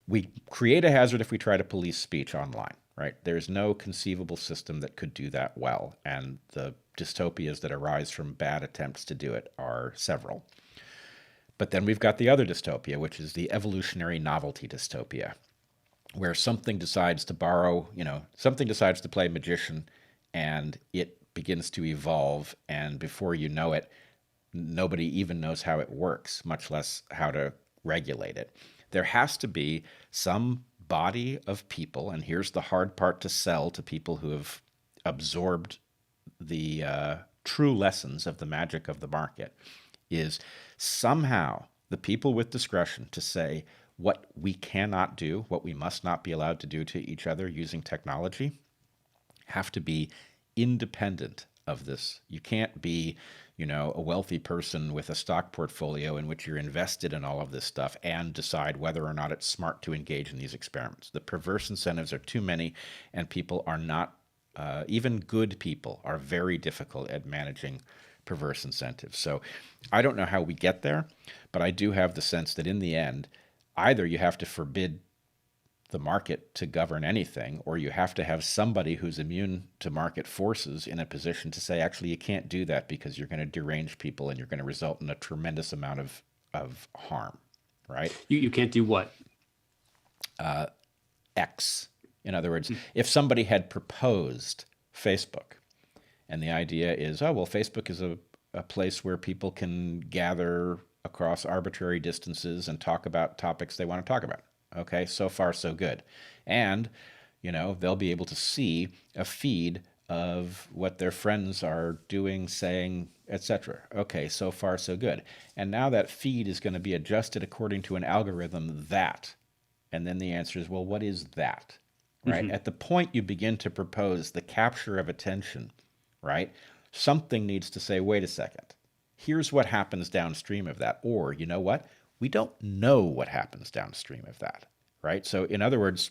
we create a hazard if we try to police speech online, right? There's no conceivable system that could do that well, and the dystopias that arise from bad attempts to do it are several. But then we've got the other dystopia, which is the evolutionary novelty dystopia, where something decides to borrow, something decides to play magician, and it begins to evolve, and before you know it, nobody even knows how it works, much less how to regulate it. There has to be some body of people, and here's the hard part to sell to people who have absorbed the true lessons of the magic of the market, is somehow the people with discretion to say what we cannot do, what we must not be allowed to do to each other using technology, have to be independent of this. You can't be, a wealthy person with a stock portfolio in which you're invested in all of this stuff and decide whether or not it's smart to engage in these experiments. The perverse incentives are too many, and people are not, even good people are very difficult at managing perverse incentives. So I don't know how we get there, but I do have the sense that in the end, either you have to forbid the market to govern anything, or you have to have somebody who's immune to market forces in a position to say, actually, you can't do that because you're going to derange people and you're going to result in a tremendous amount of harm, right? You can't do what? X. In other words, if somebody had proposed Facebook, and the idea is, oh, well, Facebook is a place where people can gather across arbitrary distances and talk about topics they want to talk about. Okay, so far so good. And, they'll be able to see a feed of what their friends are doing, saying, etc. Okay, so far so good. And now that feed is going to be adjusted according to an algorithm that. And then the answer is, well, what is that? Right? Mm-hmm. At the point you begin to propose the capture of attention, right? Something needs to say, wait a second. Here's what happens downstream of that. Or, you know what? We don't know what happens downstream of that, right? So in other words,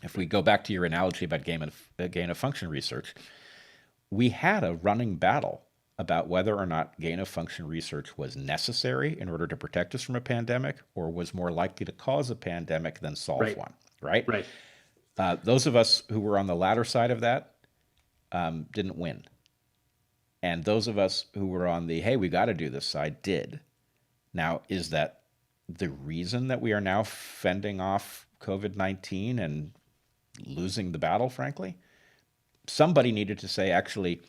if we go back to your analogy about gain-of-function research, we had a running battle about whether or not gain-of-function research was necessary in order to protect us from a pandemic, or was more likely to cause a pandemic than solve one, right? Right. Those of us who were on the latter side of that didn't win. And those of us who were on the, hey, we got to do this side did. Now, is that the reason that we are now fending off COVID-19 and losing the battle, frankly? Somebody needed to say, actually,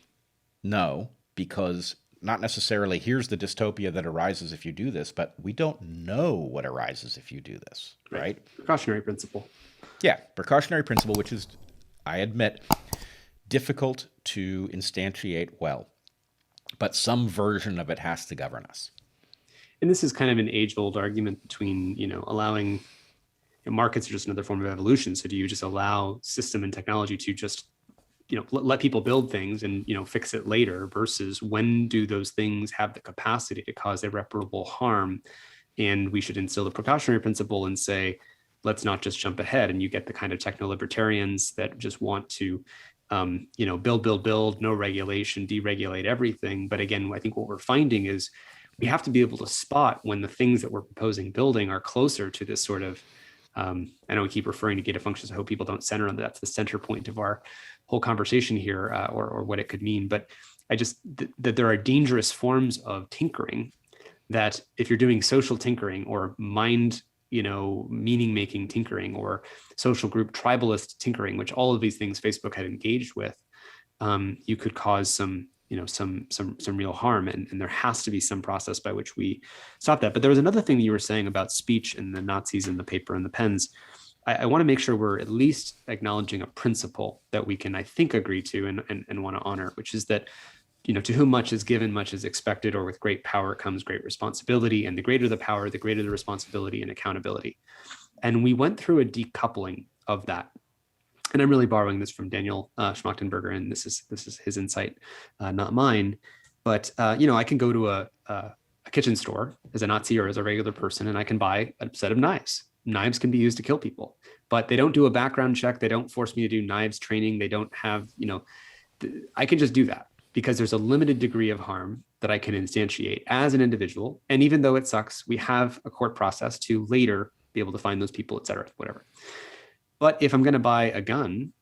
no, because not necessarily here's the dystopia that arises if you do this, but we don't know what arises if you do this, right? Precautionary principle. Yeah, precautionary principle, which is, I admit, difficult to instantiate well, but some version of it has to govern us. And this is kind of an age-old argument between, allowing markets are just another form of evolution. So do you just allow system and technology to just, let people build things and, fix it later, versus when do those things have the capacity to cause irreparable harm? And we should instill the precautionary principle and say, let's not just jump ahead. And you get the kind of techno-libertarians that just want to, build, no regulation, deregulate everything. But again, I think what we're finding is we have to be able to spot when the things that we're proposing building are closer to this sort of, I know we keep referring to gain of functions. I hope people don't center on that. That's the center point of our whole conversation here, or what it could mean. But that there are dangerous forms of tinkering that if you're doing social tinkering or mind, meaning making tinkering or social group tribalist tinkering, which all of these things Facebook had engaged with, you could cause some real harm, and there has to be some process by which we stop that. But there was another thing that you were saying about speech and the Nazis and the paper and the pens. I want to make sure we're at least acknowledging a principle that we can, I think, agree to and want to honor, which is that, to whom much is given, much is expected, or with great power comes great responsibility. And the greater the power, the greater the responsibility and accountability. And we went through a decoupling of that. And I'm really borrowing this from Daniel Schmachtenberger, and this is his insight, not mine. But I can go to a kitchen store as a Nazi or as a regular person, and I can buy a set of knives. Knives can be used to kill people, but they don't do a background check. They don't force me to do knives training. They don't have, I can just do that because there's a limited degree of harm that I can instantiate as an individual. And even though it sucks, we have a court process to later be able to find those people, et cetera, whatever. But if I'm going to buy a gun,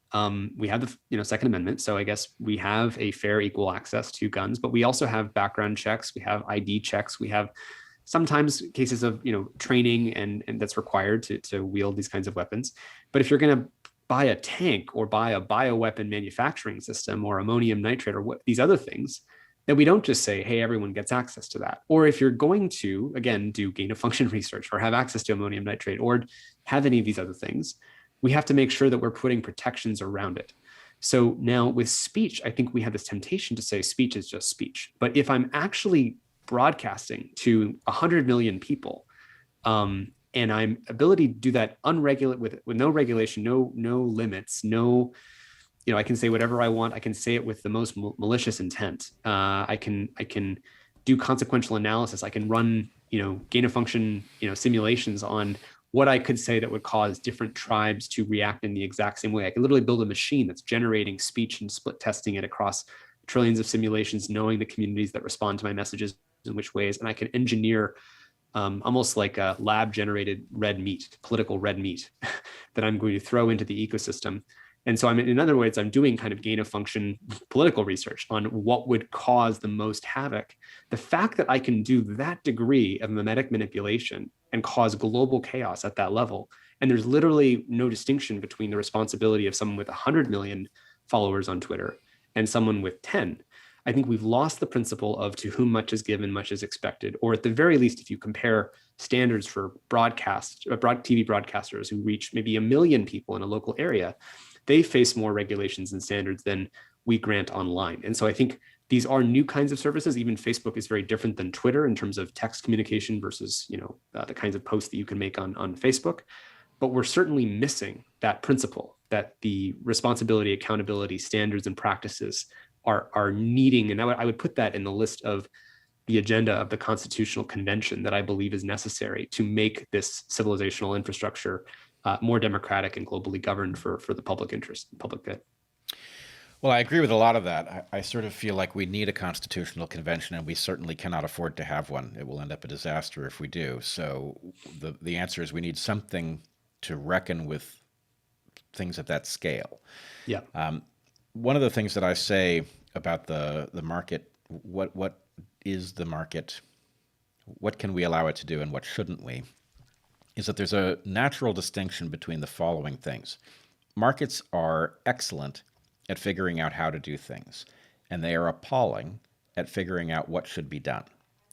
we have the Second Amendment. So I guess we have a fair, equal access to guns, but we also have background checks. We have ID checks. We have sometimes cases of training and that's required to wield these kinds of weapons. But if you're going to buy a tank or buy a bioweapon manufacturing system or ammonium nitrate or these other things, then we don't just say, hey, everyone gets access to that. Or if you're going to, again, do gain of function research or have access to ammonium nitrate or have any of these other things, we have to make sure that we're putting protections around it. So now with speech, I think we have this temptation to say speech is just speech. But if I'm actually broadcasting to 100 million people, and I'm ability to do that unregulated with no regulation, no limits, I can say whatever I want. I can say it with the most malicious intent. I can do consequential analysis. I can run, gain of function, simulations on what I could say that would cause different tribes to react in the exact same way. I can literally build a machine that's generating speech and split testing it across trillions of simulations, knowing the communities that respond to my messages in which ways, and I can engineer almost like a lab generated red meat, political red meat that I'm going to throw into the ecosystem. And so in other words, I'm doing kind of gain of function political research on what would cause the most havoc. The fact that I can do that degree of mimetic manipulation and cause global chaos at that level, and there's literally no distinction between the responsibility of someone with 100 million followers on Twitter and someone with 10, I think we've lost the principle of to whom much is given, much is expected. Or at the very least, if you compare standards for TV broadcasters who reach maybe 1 million people in a local area, they face more regulations and standards than we grant online. And so I think these are new kinds of services. Even Facebook is very different than Twitter in terms of text communication versus the kinds of posts that you can make on Facebook. But we're certainly missing that principle that the responsibility, accountability, standards, and practices are needing. And I would put that in the list of the agenda of the Constitutional Convention that I believe is necessary to make this civilizational infrastructure more democratic and globally governed for the public interest and public good. Well, I agree with a lot of that. I sort of feel like we need a constitutional convention, and we certainly cannot afford to have one. It will end up a disaster if we do. So the answer is we need something to reckon with things at that scale. Yeah. One of the things that I say about the market, what is the market, what can we allow it to do, and what shouldn't we, is that there's a natural distinction between the following things. Markets are excellent at figuring out how to do things, and they are appalling at figuring out what should be done,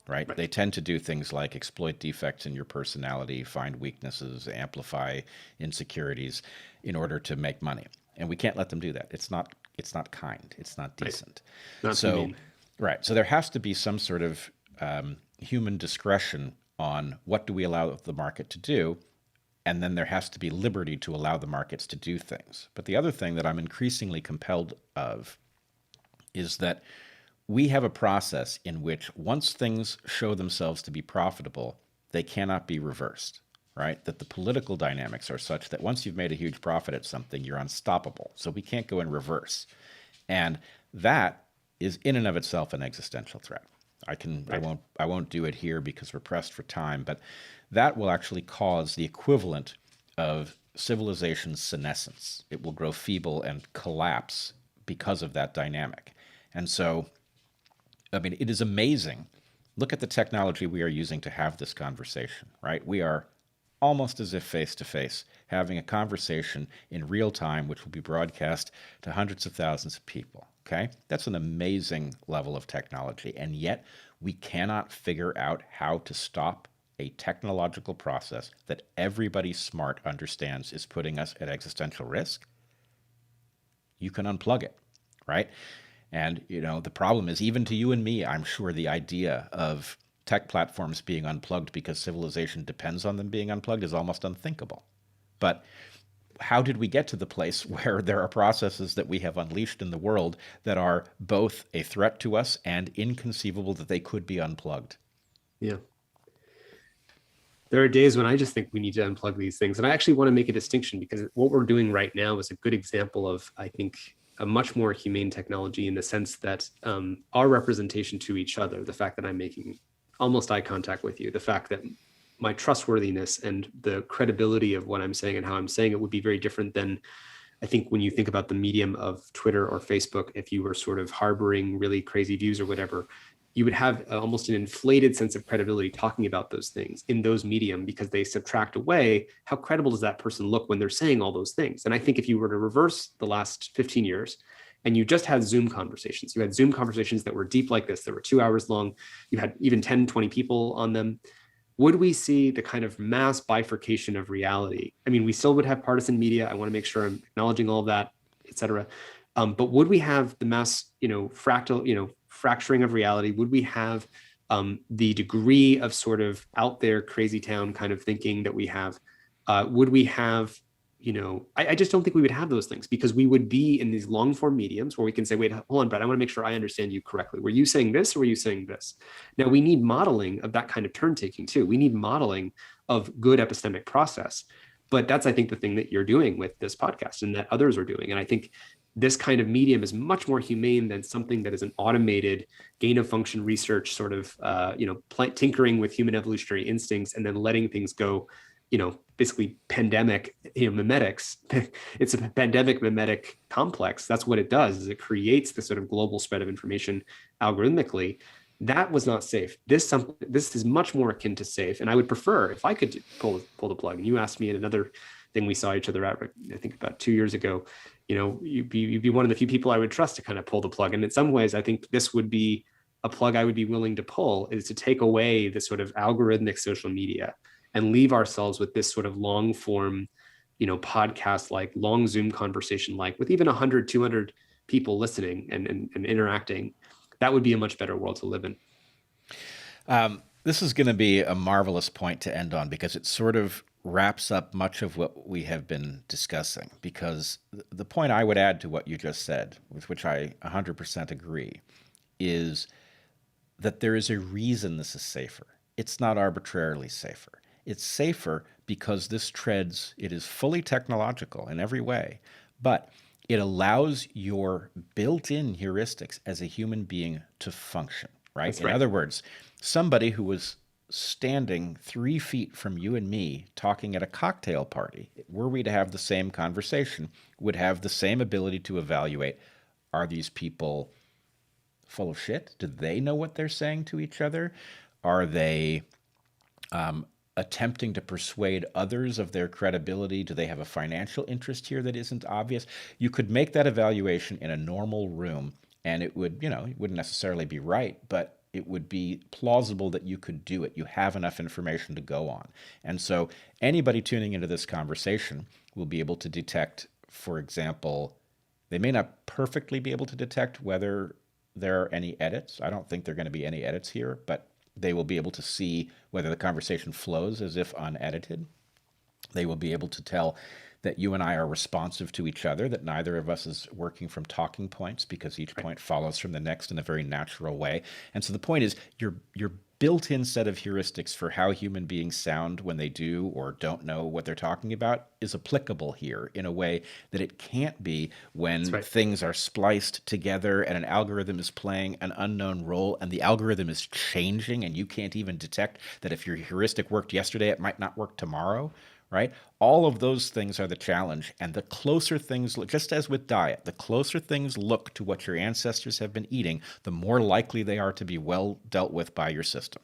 right? They tend to do things like exploit defects in your personality, find weaknesses, amplify insecurities in order to make money. And we can't let them do that. It's not kind. It's not decent. Not so there has to be some sort of human discretion on what do we allow the market to do, and then there has to be liberty to allow the markets to do things. But the other thing that I'm increasingly compelled of is that we have a process in which once things show themselves to be profitable, they cannot be reversed, right? That the political dynamics are such that once you've made a huge profit at something, you're unstoppable. So we can't go in reverse. And that is in and of itself an existential threat. I won't do it here because we're pressed for time, but that will actually cause the equivalent of civilization's senescence. It will grow feeble and collapse because of that dynamic. And so, I mean, it is amazing. Look at the technology we are using to have this conversation, right? We are almost as if face-to-face, having a conversation in real time, which will be broadcast to hundreds of thousands of people, okay? That's an amazing level of technology, and yet we cannot figure out how to stop a technological process that everybody smart understands is putting us at existential risk. You can unplug it, right? And, the problem is, even to you and me, I'm sure the idea of tech platforms being unplugged because civilization depends on them being unplugged is almost unthinkable. But how did we get to the place where there are processes that we have unleashed in the world that are both a threat to us and inconceivable that they could be unplugged? Yeah. There are days when I just think we need to unplug these things. And I actually want to make a distinction because what we're doing right now is a good example of, I think, a much more humane technology in the sense that our representation to each other, the fact that I'm making almost eye contact with you, the fact that my trustworthiness and the credibility of what I'm saying and how I'm saying it would be very different than I think when you think about the medium of Twitter or Facebook. If you were sort of harboring really crazy views or whatever, you would have almost an inflated sense of credibility talking about those things in those medium, because they subtract away how credible does that person look when they're saying all those things. And I think if you were to reverse the last 15 years and you just had Zoom conversations, you had Zoom conversations that were deep like this, that were 2 hours long, you had even 10, 20 people on them, would we see the kind of mass bifurcation of reality? I mean, we still would have partisan media. I want to make sure I'm acknowledging all of that, et cetera. But would we have the mass, fracturing of reality? Would we have the degree of sort of out there crazy town kind of thinking that we have? Would we have, I just don't think we would have those things, because we would be in these long form mediums where we can say, wait, hold on, Brett, I want to make sure I understand you correctly. Were you saying this or were you saying this? Now we need modeling of that kind of turn taking too. We need modeling of good epistemic process. But that's, I think, the thing that you're doing with this podcast and that others are doing. And I think this kind of medium is much more humane than something that is an automated gain of function research sort of, tinkering with human evolutionary instincts and then letting things go, basically pandemic, mimetics. It's a pandemic mimetic complex. That's what it does, is it creates this sort of global spread of information algorithmically. That was not safe. This is much more akin to safe. And I would prefer if I could pull the plug. And you asked me in another thing we saw each other at, I think about 2 years ago, you'd be one of the few people I would trust to kind of pull the plug. And in some ways, I think this would be a plug I would be willing to pull, is to take away the sort of algorithmic social media and leave ourselves with this sort of long form, podcast, like long Zoom conversation, like with even 100, 200 people listening and interacting. That would be a much better world to live in. This is going to be a marvelous point to end on, because it sort of wraps up much of what we have been discussing. Because the point I would add to what you just said, with which I 100% agree, is that there is a reason this is safer. It's not arbitrarily safer. It's safer because it is fully technological in every way, but it allows your built-in heuristics as a human being to function, right? That's In right. other words, somebody who was standing 3 feet from you and me talking at a cocktail party, were we to have the same conversation, would have the same ability to evaluate, are these people full of shit? Do they know what they're saying to each other? Are they attempting to persuade others of their credibility? Do they have a financial interest here that isn't obvious? You could make that evaluation in a normal room, and it would, it wouldn't necessarily be right, but it would be plausible that you could do it. You have enough information to go on. And so anybody tuning into this conversation will be able to detect, for example, they may not perfectly be able to detect whether there are any edits. I don't think there are going to be any edits here, but they will be able to see whether the conversation flows as if unedited. They will be able to tell that you and I are responsive to each other, that neither of us is working from talking points, because each point follows from the next in a very natural way. And so the point is, your built-in set of heuristics for how human beings sound when they do or don't know what they're talking about is applicable here in a way that it can't be when things are spliced together and an algorithm is playing an unknown role and the algorithm is changing and you can't even detect that if your heuristic worked yesterday, it might not work tomorrow, right? All of those things are the challenge. And the closer things look, just as with diet, the closer things look to what your ancestors have been eating, the more likely they are to be well dealt with by your system.